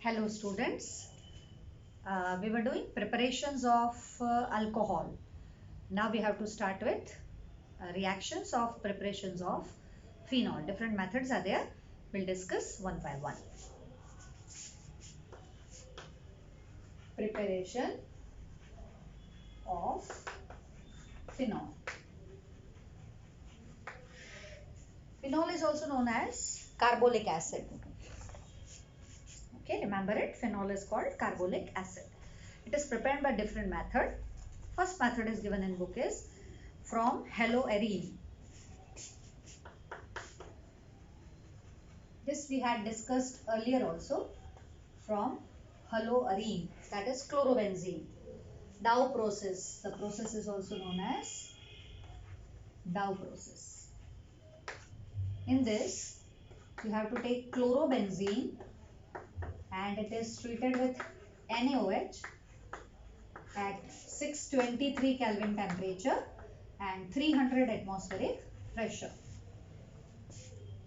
Hello students, we were doing preparations of alcohol. Now we have to start with reactions of preparations of phenol. Different methods are there. We'll discuss one by one. Preparation of phenol. Phenol is also known as carbolic acid. Okay, remember it. Phenol is called carbolic acid. It is prepared by different method. First method is given in book is from haloarine. This we had discussed earlier also from haloarine, that is chlorobenzene. Dow process. The process is also known as Dow process. In this, you have to take chlorobenzene and it is treated with NaOH at 623 Kelvin temperature and 300 atmospheric pressure.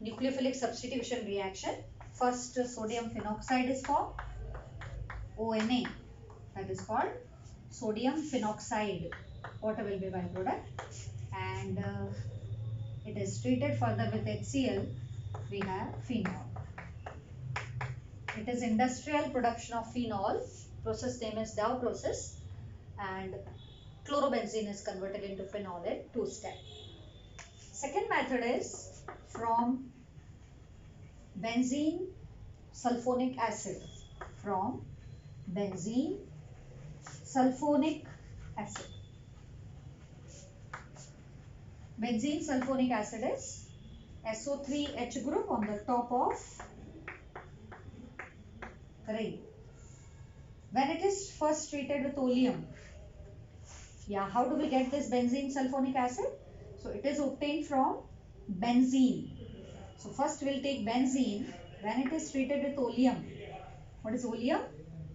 Nucleophilic substitution reaction. First sodium phenoxide is formed, ONA, that is called sodium phenoxide. Water will be byproduct, and it is treated further with HCl. We have phenol. It is industrial production of phenol. Process name is Dow process, and chlorobenzene is converted into phenol in 2 steps. Second method is from benzene sulfonic acid. From benzene sulfonic acid. Benzene sulfonic acid is SO3H group on the top of ring. When it is first treated with oleum, how do we get this benzene sulfonic acid? So it is obtained from benzene. So first we'll take benzene. When it is treated with oleum, what is oleum?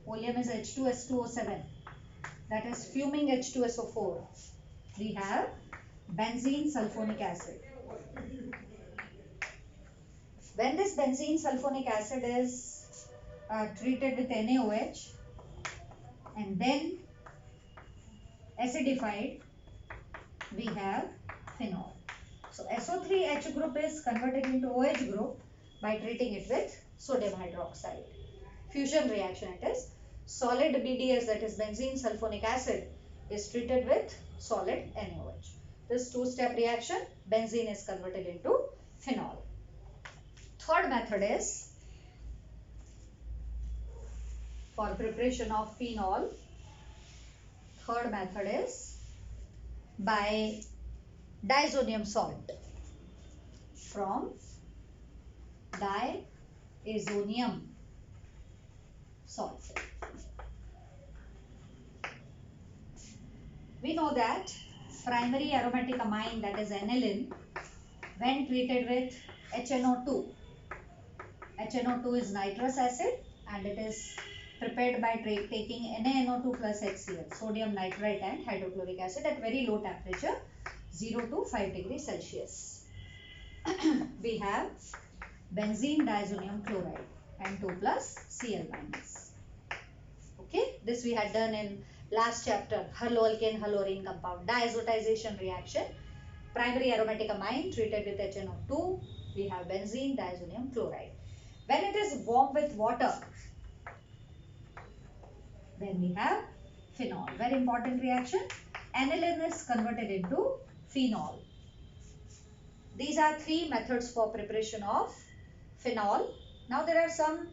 Oleum is H2S2O7. That is fuming H2SO4. We have benzene sulfonic acid. When this benzene sulfonic acid is treated with NaOH and then acidified, we have phenol. So SO3H group is converted into OH group by treating it with sodium hydroxide. Fusion reaction it is. Solid BDS, that is benzene sulfonic acid, is treated with solid NaOH. This two-step reaction, benzene is converted into phenol. Third method is for preparation of phenol. Third method is by diazonium salt. From diazonium salt. We know that primary aromatic amine, that is aniline, when treated with HNO2. HNO2 is nitrous acid and it is prepared by taking NaNO2 plus HCl, sodium nitrite and hydrochloric acid at very low temperature, 0 to 5 degrees Celsius. We have benzene diazonium chloride and 2 plus Cl minus. Okay, this we had done in last chapter, haloalkane halorine compound, diazotization reaction. Primary aromatic amine treated with HNO2, we have benzene diazonium chloride. When it is warmed with water, then we have phenol. Very important reaction. Aniline is converted into phenol. These are three methods for preparation of phenol. Now there are some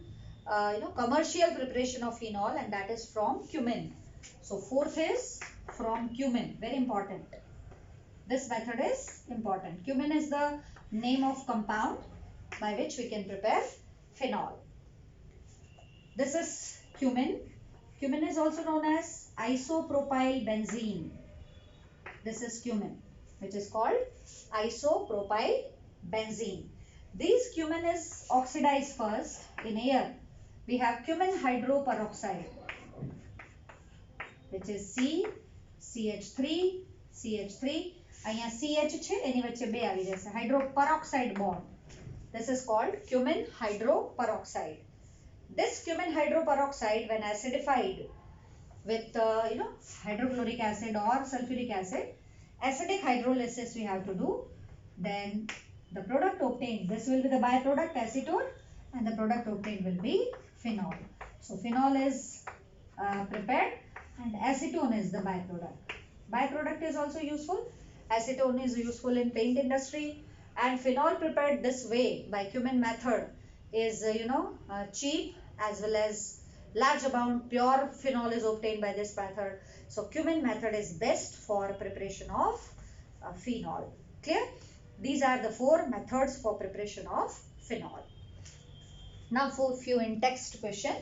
commercial preparation of phenol, and that is from cumin. So fourth is from cumin. Very important. This method is important. Cumin is the name of compound by which we can prepare phenol. This is cumin. Cumin is also known as isopropyl benzene. This is cumin, which is called isopropyl benzene. This cumin is oxidized first in air. We have cumin hydroperoxide, which is CH3, CH3. અહીંયા CH છે એની વચ્ચે 2 આવી જશે. Hydroperoxide bond. This is called cumin hydroperoxide. This cumin hydroperoxide, when acidified with hydrochloric acid or sulfuric acid, acidic hydrolysis we have to do. Then the product obtained, this will be the byproduct acetone, and the product obtained will be phenol. So phenol is prepared and acetone is the byproduct. Byproduct is also useful. Acetone is useful in paint industry, and phenol prepared this way by cumin method is cheap, as well as large amount pure phenol is obtained by this method. So cumin method is best for preparation of phenol. Clear? These are the 4 methods for preparation of phenol. Now for few in text question.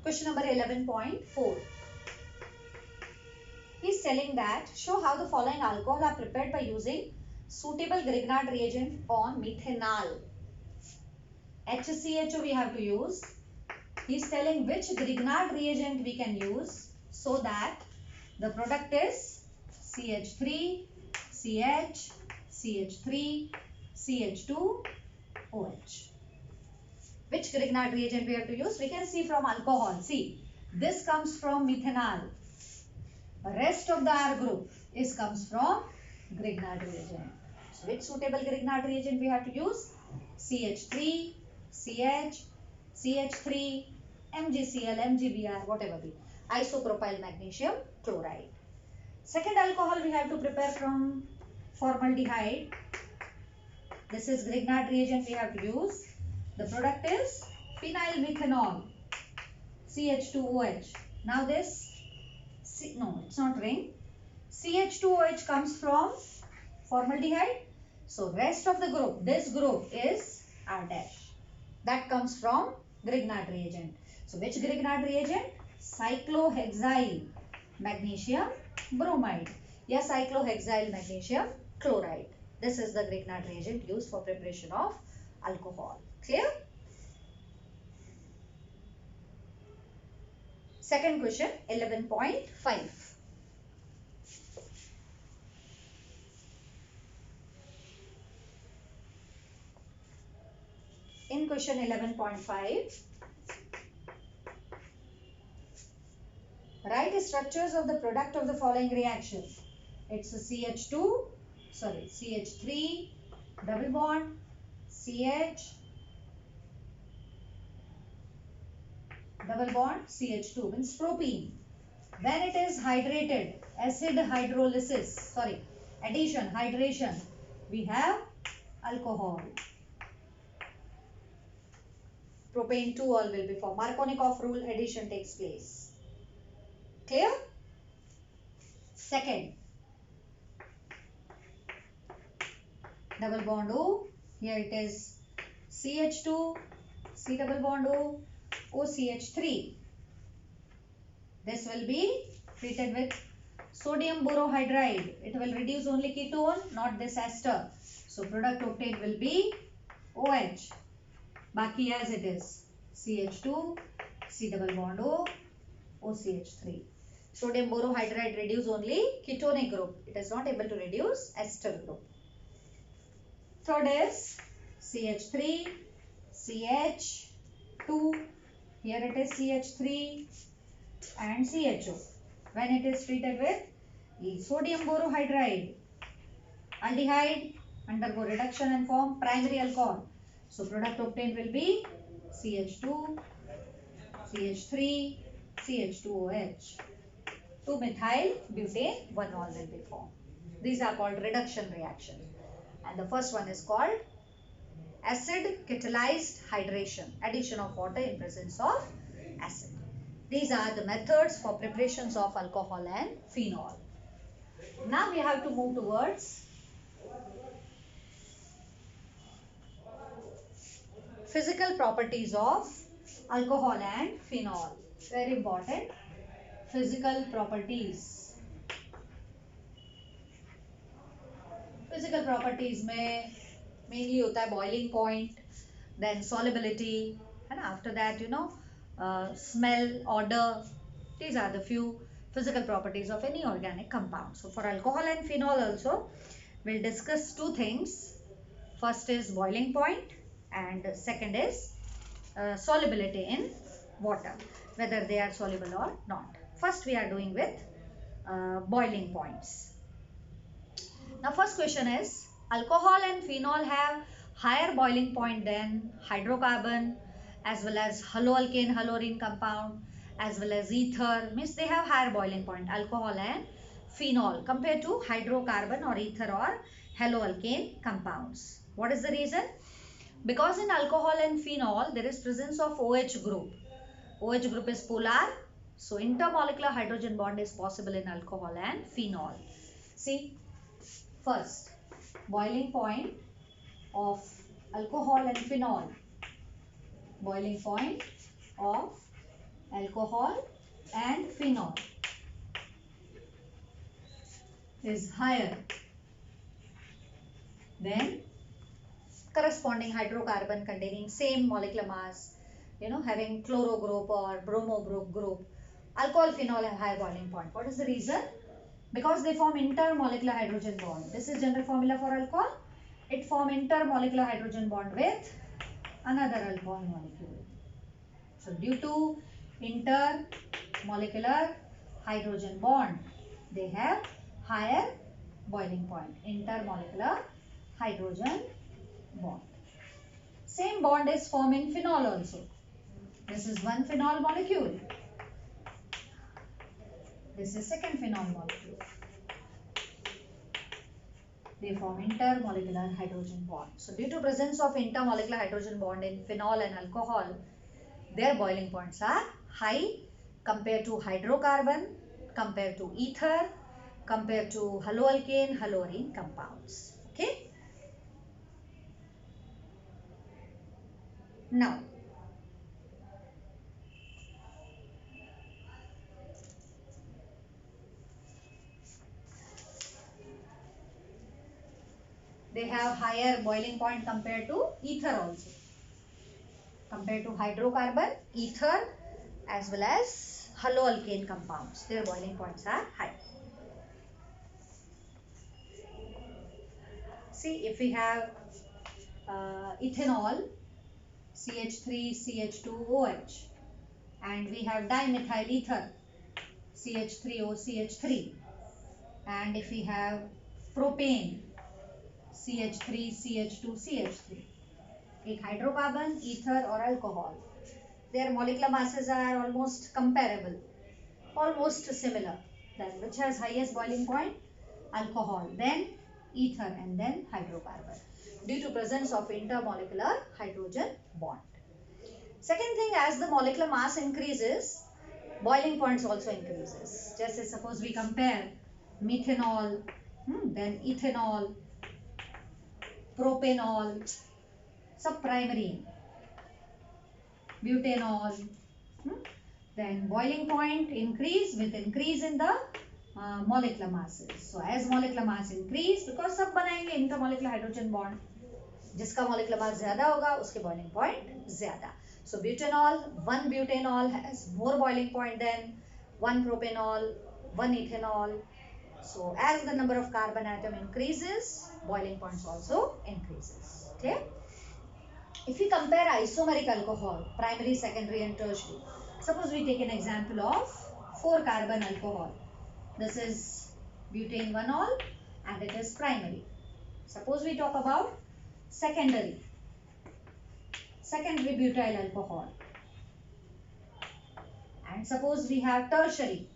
Question number 11.4. He is telling that show how the following alcohol are prepared by using suitable Grignard reagent on methanol. HCHO we have to use. He is telling which Grignard reagent we can use so that the product is CH3, CH, CH3, CH2, OH. Which Grignard reagent we have to use? We can see from alcohol. See, this comes from methanol. The rest of the R group comes from Grignard reagent. So which suitable Grignard reagent we have to use? CH3, CH, CH3, MgCl, MgBr, whatever be. Isopropyl magnesium chloride. Second alcohol we have to prepare from formaldehyde. This is Grignard reagent we have to use. The product is phenyl methanol, CH2OH. Now this, no, it's not ring. CH2OH comes from formaldehyde. So rest of the group, this group is R dash. That comes from Grignard reagent. So which Grignard reagent? Cyclohexyl magnesium bromide. Yes, cyclohexyl magnesium chloride. This is the Grignard reagent used for preparation of alcohol. Clear? Second question, 11.5. In question 11.5, write the structures of the product of the following reaction. It's a CH3, double bond, CH, double bond, CH2 means propene. When it is hydrated, addition, hydration, we have alcohol. Propane 2 all will be formed. Markovnikov rule, addition takes place. Clear? Second, double bond O. Here it is CH2, C double bond O, OCH3. This will be treated with sodium borohydride. It will reduce only ketone, not this ester. So product obtained will be OH. Baki as it is CH2, C double bond O, OCH3. Sodium borohydride reduce only ketonic group. It is not able to reduce ester group. Third is CH3, CH2. Here it is CH3 and CHO. When it is treated with sodium borohydride, aldehyde undergo reduction and form primary alcohol. So product obtained will be CH2, CH3, CH2OH. 2-methyl butane 1-ol will be formed. These are called reduction reaction. And the first one is called acid catalyzed hydration, addition of water in presence of acid. These are the methods for preparations of alcohol and phenol. Now we have to move towards physical properties of alcohol and phenol. Very important. Physical properties. Physical properties में mainly होता है boiling point, then solubility, and after that smell, odor. These are the few physical properties of any organic compound. So for alcohol and phenol also, we'll discuss two things. First is boiling point and second is solubility in water, whether they are soluble or not. First we are doing with boiling points. Now first question is, alcohol and phenol have higher boiling point than hydrocarbon as well as haloalkane halorine compound as well as ether, means they have higher boiling point, alcohol and phenol, compared to hydrocarbon or ether or haloalkane compounds. What is the reason? Because in alcohol and phenol there is presence of OH group. OH group is polar, so intermolecular hydrogen bond is possible in alcohol and phenol. See, first, boiling point of alcohol and phenol. Boiling point of alcohol and phenol is higher than corresponding hydrocarbon containing same molecular mass, having chloro group or bromo group. Alcohol, phenol have high boiling point. What is the reason? Because they form intermolecular hydrogen bond. This is general formula for alcohol. It form intermolecular hydrogen bond with another alcohol molecule. So due to intermolecular hydrogen bond, they have higher boiling point. Intermolecular hydrogen bond. Same bond is formed in phenol also. This is one phenol molecule. This is second phenol molecule. They form intermolecular hydrogen bond. So due to presence of intermolecular hydrogen bond in phenol and alcohol, their boiling points are high compared to hydrocarbon, compared to ether, compared to haloalkane, halorine compounds. Okay. Now, they have higher boiling point compared to ether also. Compared to hydrocarbon, ether as well as haloalkane compounds, their boiling points are high. See, if we have ethanol, CH3, CH2OH, and we have dimethyl ether, CH3O, CH3, and if we have propane, CH3, CH2, CH3, एक hydrocarbon, ether or alcohol, their molecular masses are almost comparable, almost similar. Then which has highest boiling point? Alcohol, then ether, and then hydrocarbon, due to presence of intermolecular hydrogen bond. Second thing, as the molecular mass increases, boiling points also increases. Just as suppose we compare methanol, then ethanol, propanol, subprimary, butanol, then boiling point increase with increase in the molecular masses. So as molecular mass increase, because सब बनाएंगे intermolecular hydrogen bond, जिसका molecular mass ज़्यादा होगा उसके boiling point ज़्यादा. So butanol, one butanol has more boiling point than one propanol, one ethanol. So as the number of carbon atom increases, boiling points also increases. Okay. If we compare isomeric alcohol, primary, secondary and tertiary, suppose we take an example of 4-carbon alcohol. This is butane-1-ol and it is primary. Suppose we talk about secondary butyl alcohol. And suppose we have tertiary,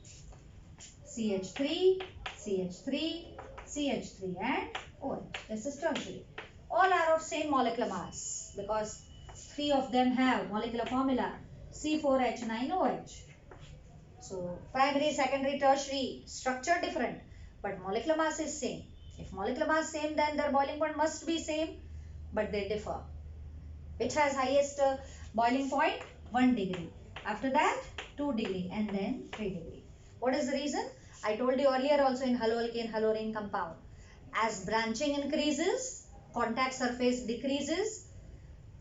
CH3, CH3, CH3 and OH. This is tertiary. All are of same molecular mass because 3 of them have molecular formula C4H9OH. So primary, secondary, tertiary, structure different, but molecular mass is same. If molecular mass same, then their boiling point must be same, but they differ. Which has highest boiling point? 1 degree. After that, 2 degree and then 3 degree. What is the reason? I told you earlier also in haloalkane halorine compound. As branching increases, contact surface decreases,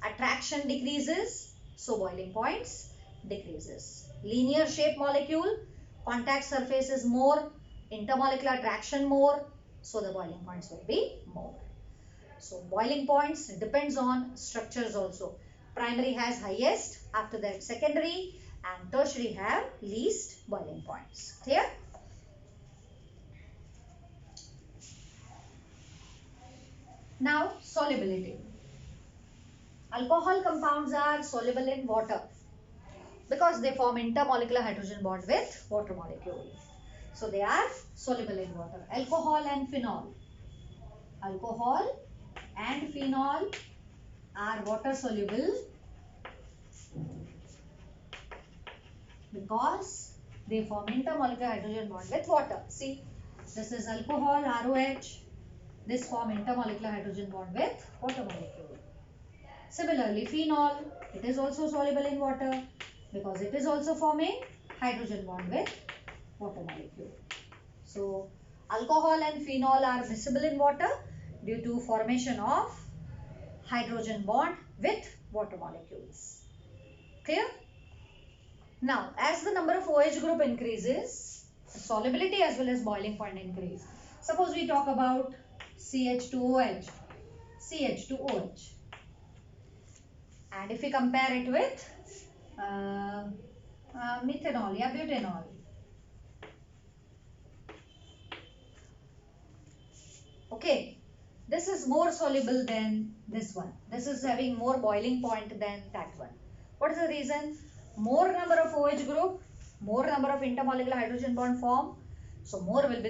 attraction decreases, so boiling points decreases. Linear shape molecule, contact surface is more, intermolecular attraction more, so the boiling points will be more. So boiling points depends on structures also. Primary has highest, after that secondary, and tertiary have least boiling points. Clear? Now solubility. Alcohol compounds are soluble in water because they form intermolecular hydrogen bond with water molecule. So they are soluble in water. Alcohol and phenol. Alcohol and phenol are water soluble because they form intermolecular hydrogen bond with water. See, this is alcohol, ROH. This form intermolecular hydrogen bond with water molecule. Similarly, phenol, it is also soluble in water because it is also forming hydrogen bond with water molecule. So, alcohol and phenol are miscible in water due to formation of hydrogen bond with water molecules. Clear? Now, as the number of OH group increases, solubility as well as boiling point increase. Suppose we talk about CH2OH, CH2OH. And if we compare it with methanol or butanol, okay, this is more soluble than this one. This is having more boiling point than that one. What is the reason? More number of OH group, more number of intermolecular hydrogen bond form, so more will be the